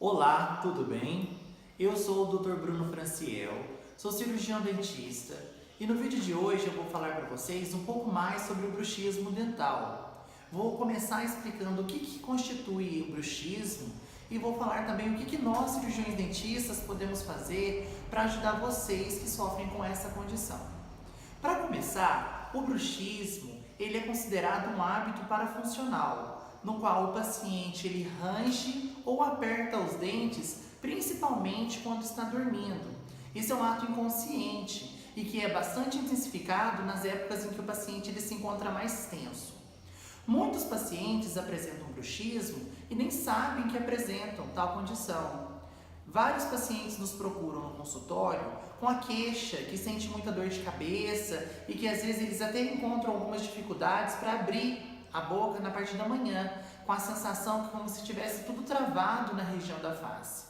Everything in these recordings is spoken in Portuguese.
Olá, tudo bem? Eu sou o Dr. Bruno Franciel, sou cirurgião dentista e no vídeo de hoje eu vou falar para vocês um pouco mais sobre o bruxismo dental. Vou começar explicando o que constitui o bruxismo e vou falar também o que nós cirurgiões dentistas podemos fazer para ajudar vocês que sofrem com essa condição. Para começar, o bruxismo ele é considerado um hábito parafuncional, no qual o paciente ele range ou aperta os dentes, principalmente quando está dormindo. Isso é um ato inconsciente e que é bastante intensificado nas épocas em que o paciente ele se encontra mais tenso. Muitos pacientes apresentam bruxismo e nem sabem que apresentam tal condição. Vários pacientes nos procuram no consultório com a queixa que sente muita dor de cabeça e que às vezes eles até encontram algumas dificuldades para abrir a boca na parte da manhã, com a sensação que como se tivesse tudo travado na região da face.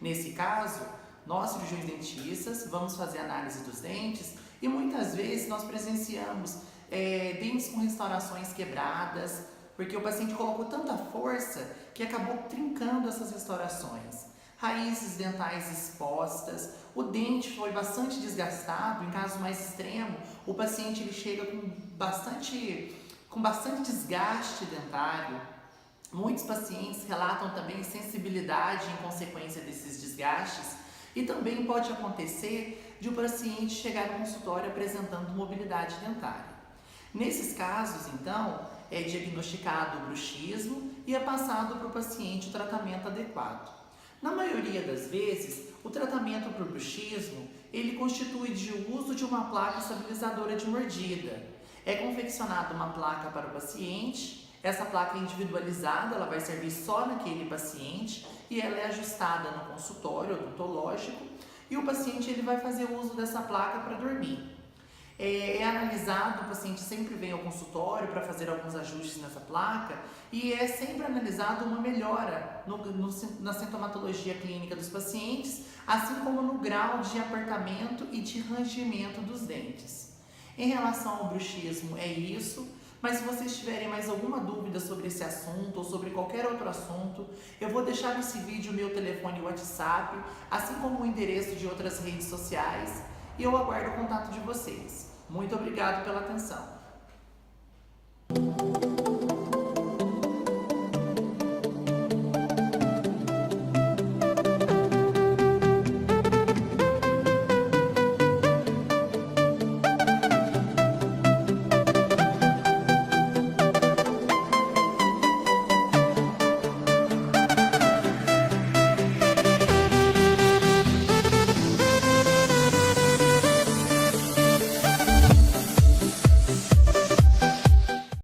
Nesse caso, nós cirurgiões dentistas vamos fazer análise dos dentes e muitas vezes nós presenciamos dentes com restaurações quebradas, porque o paciente colocou tanta força que acabou trincando essas restaurações. Raízes dentais expostas, o dente foi bastante desgastado, em caso mais extremo, o paciente ele chega com bastante desgaste dentário. Muitos pacientes relatam também sensibilidade em consequência desses desgastes e também pode acontecer de o paciente chegar no consultório apresentando mobilidade dentária. Nesses casos, então, é diagnosticado o bruxismo e é passado para o paciente o tratamento adequado. Na maioria das vezes, o tratamento para o bruxismo, ele constitui de uso de uma placa estabilizadora de mordida. É confeccionada uma placa para o paciente, essa placa é individualizada, ela vai servir só naquele paciente e ela é ajustada no consultório odontológico e o paciente ele vai fazer uso dessa placa para dormir. É analisado, o paciente sempre vem ao consultório para fazer alguns ajustes nessa placa e é sempre analisado uma melhora na sintomatologia clínica dos pacientes, assim como no grau de apertamento e de rangimento dos dentes. Em relação ao bruxismo é isso, mas se vocês tiverem mais alguma dúvida sobre esse assunto ou sobre qualquer outro assunto, eu vou deixar nesse vídeo o meu telefone e WhatsApp, assim como o endereço de outras redes sociais, e eu aguardo o contato de vocês. Muito obrigado pela atenção.